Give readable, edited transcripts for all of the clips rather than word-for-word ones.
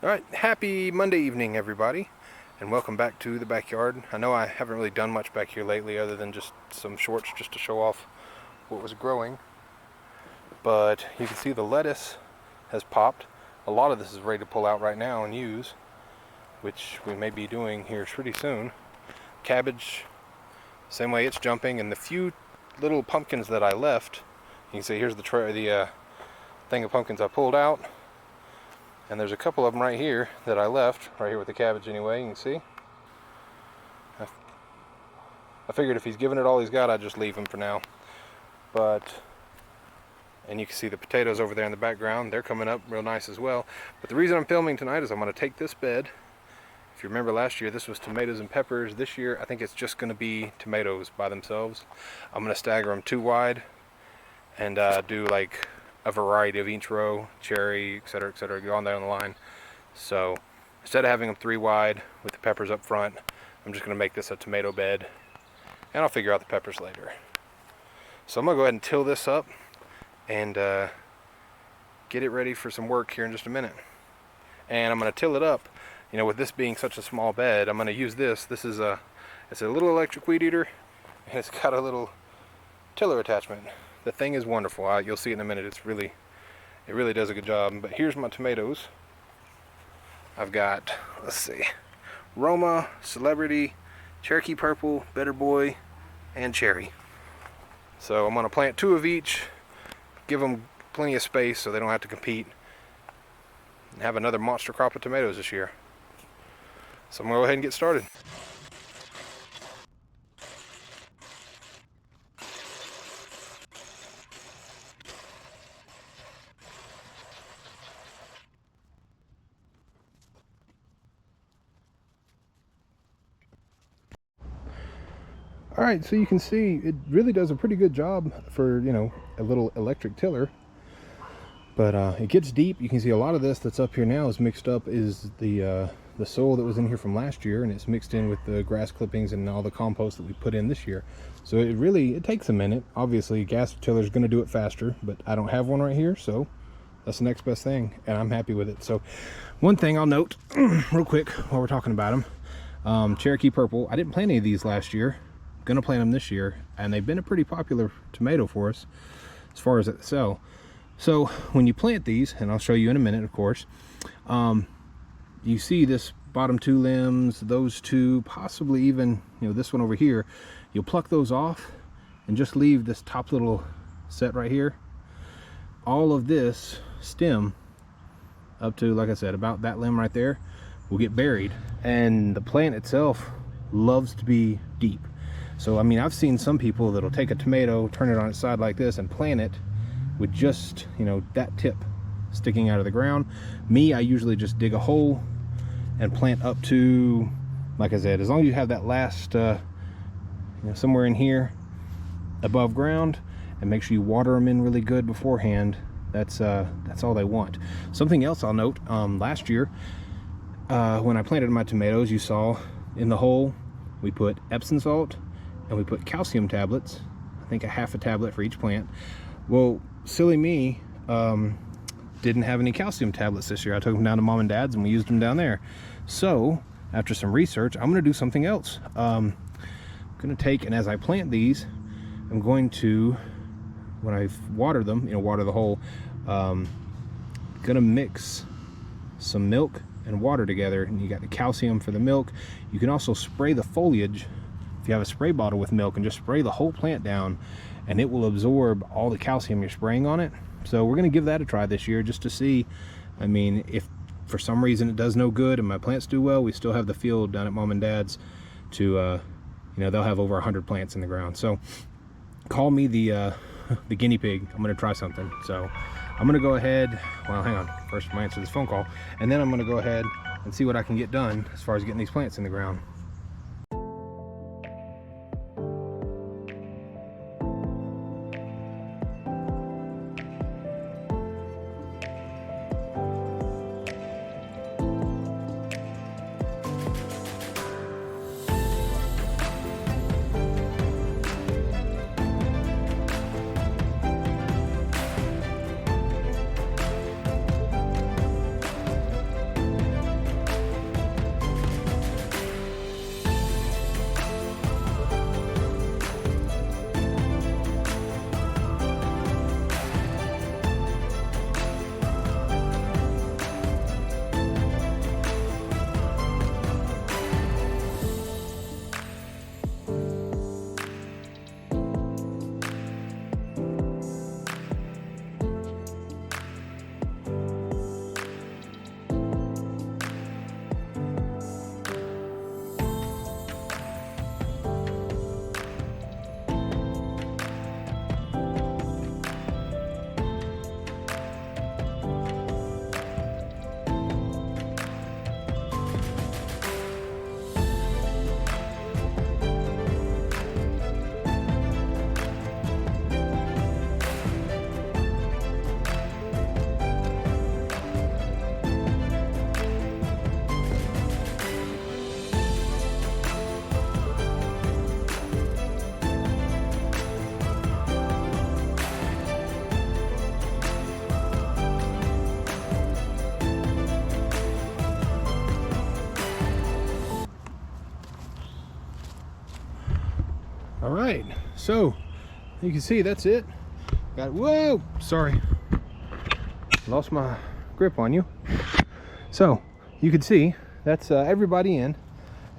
Alright, happy Monday evening everybody, and welcome back to the backyard. I know I haven't really done much back here lately other than just some shorts just to show off what was growing. But you can see the lettuce has popped. A lot of this is ready to pull out right now and use, which we may be doing here pretty soon. Cabbage, same way, it's jumping, and the few little pumpkins that I left, you can see here's the thing of pumpkins I pulled out. And there's a couple of them right here that I left, right here with the cabbage anyway, you can see. I figured if he's giving it all he's got, I'd just leave him for now. And you can see the potatoes over there in the background, they're coming up real nice as well. But the reason I'm filming tonight is I'm going to take this bed. If you remember last year, this was tomatoes and peppers. This year, I think it's just going to be tomatoes by themselves. I'm going to stagger them 2 wide and do like a variety of each row, cherry, etc., go on down the line. So instead of having them 3 wide with the peppers up front, I'm just going to make this a tomato bed, and I'll figure out the peppers later. So I'm going to go ahead and till this up and get it ready for some work here in just a minute. And I'm going to till it up, you know, with this being such a small bed, I'm going to use this. It's a little electric weed eater, and it's got a little tiller attachment. The thing is wonderful. You'll see it in a minute. It really does a good job. But here's my tomatoes. I've got, let's see, Roma, Celebrity, Cherokee Purple, Better Boy, and Cherry. So I'm going to plant 2 of each, give them plenty of space so they don't have to compete, and have another monster crop of tomatoes this year. So I'm going to go ahead and get started. Alright, so you can see it really does a pretty good job for, you know, a little electric tiller. But it gets deep. You can see a lot of this that's up here now is mixed up, is the soil that was in here from last year, and it's mixed in with the grass clippings and all the compost that we put in this year. So it takes a minute. Obviously, a gas tiller is going to do it faster, but I don't have one right here, so that's the next best thing, and I'm happy with it. So one thing I'll note real quick while we're talking about them, Cherokee Purple, I didn't plant any of these last year. Gonna plant them this year, and they've been a pretty popular tomato for us as far as at the sell. So when you plant these, and I'll show you in a minute, of course, you see this bottom 2 limbs, those 2, possibly even, you know, this one over here. You'll pluck those off and just leave this top little set right here. All of this stem up to, like I said, about that limb right there will get buried, and the plant itself loves to be deep. So I mean, I've seen some people that'll take a tomato, turn it on its side like this, and plant it with just, you know, that tip sticking out of the ground. Me, I usually just dig a hole and plant up to, like I said, as long as you have that last you know, somewhere in here above ground, and make sure you water them in really good beforehand. That's all they want. Something else I'll note, last year when I planted my tomatoes, you saw in the hole we put Epsom salt and we put calcium tablets, I think a half a tablet for each plant. Well, silly me, didn't have any calcium tablets this year. I took them down to Mom and Dad's and we used them down there. So after some research, I'm going to do something else. I'm going to take, and as I plant these, I'm going to, when I water them, you know, water the whole, going to mix some milk and water together, and you got the calcium for the milk. You can also spray the foliage if you have a spray bottle with milk, and just spray the whole plant down, and it will absorb all the calcium you're spraying on it. So we're going to give that a try this year just to see. I mean, if for some reason it does no good and my plants do well, we still have the field down at Mom and Dad's to you know, they'll have over 100 plants in the ground. So call me the guinea pig. I'm going to try something. So I'm going to go ahead, well, hang on, first I'm going to answer this phone call, and then I'm going to go ahead and see what I can get done as far as getting these plants in the ground. So you can see that's it. Got, whoa, sorry, lost my grip on you. So you can see that's everybody in,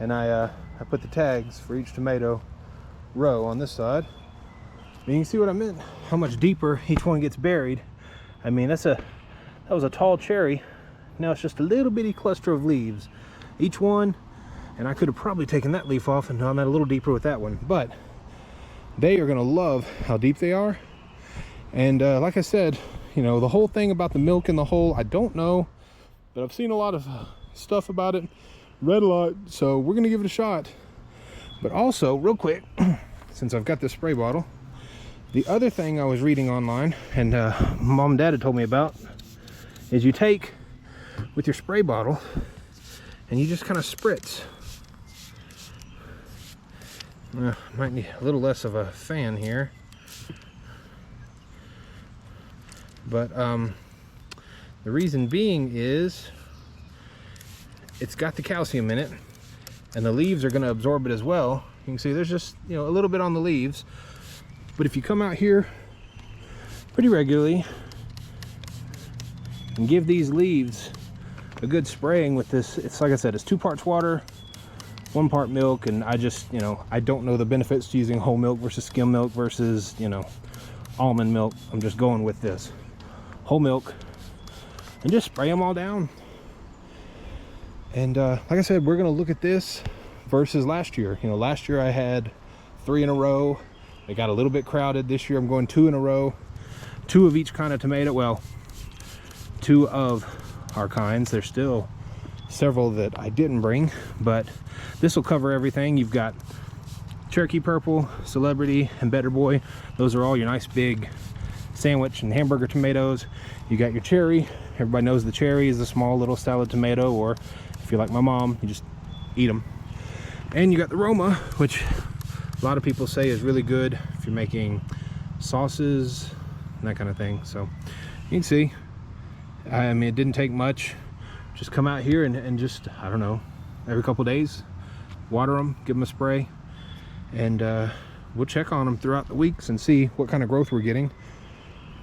and I put the tags for each tomato row on this side. And you can see what I meant, how much deeper each one gets buried. I mean, that was a tall cherry. Now it's just a little bitty cluster of leaves, each one. And I could have probably taken that leaf off and gone that a little deeper with that one, but they are gonna love how deep they are. And like I said, you know, the whole thing about the milk in the hole, I don't know, but I've seen a lot of stuff about it, read a lot, so we're gonna give it a shot. But also, real quick, since I've got this spray bottle, the other thing I was reading online, and Mom and Dad had told me about, is you take with your spray bottle and you just kind of spritz. Might need a little less of a fan here, but the reason being is it's got the calcium in it, and the leaves are going to absorb it as well. You can see there's just, you know, a little bit on the leaves, but if you come out here pretty regularly and give these leaves a good spraying with this, it's like I said, it's 2 parts water, 1 part milk. And I just, you know, I don't know the benefits to using whole milk versus skim milk versus, you know, almond milk. I'm just going with this whole milk and just spray them all down. And like I said, we're gonna look at this versus last year. You know, last year I had 3 in a row. They got a little bit crowded. This year I'm going 2 in a row, 2 of each kind of tomato. Well, 2 of our kinds. There's still several that I didn't bring, but this will cover everything. You've got Cherokee Purple, Celebrity, and Better Boy. Those are all your nice big sandwich and hamburger tomatoes. You got your cherry. Everybody knows the cherry is a small little salad tomato, or if you're like my mom, you just eat them. And you got the Roma, which a lot of people say is really good if you're making sauces and that kind of thing. So you can see, I mean, it didn't take much. Just come out here and just, I don't know, every couple days, water them, give them a spray, and we'll check on them throughout the weeks and see what kind of growth we're getting,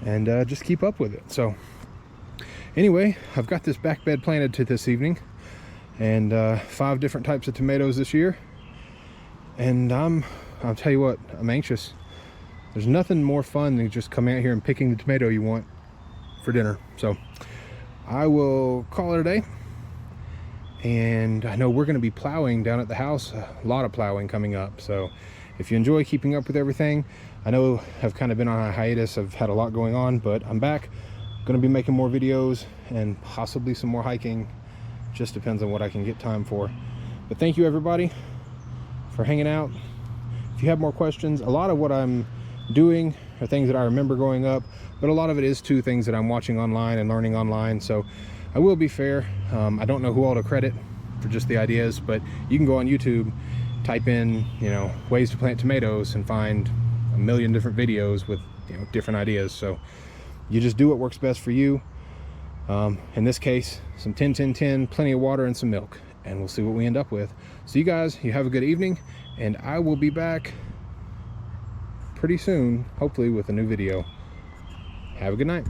and just keep up with it. So anyway, I've got this back bed planted to this evening, and 5 different types of tomatoes this year, and I'll tell you what, I'm anxious. There's nothing more fun than just coming out here and picking the tomato you want for dinner. So I will call it a day, and I know we're going to be plowing down at the house, a lot of plowing coming up. So if you enjoy keeping up with everything, I know I've kind of been on a hiatus, I've had a lot going on, but I'm back, going to be making more videos and possibly some more hiking. Just depends on what I can get time for. But thank you everybody for hanging out. If you have more questions, a lot of what I'm doing are things that I remember growing up, but a lot of it is too things that I'm watching online and learning online. So I will be fair, I don't know who all to credit for just the ideas, but you can go on YouTube, type in, you know, ways to plant tomatoes, and find a million different videos with, you know, different ideas. So you just do what works best for you. In this case, some 10-10-10, plenty of water and some milk, and we'll see what we end up with. So you guys, you have a good evening, and I will be back pretty soon, hopefully with a new video. Have a good night.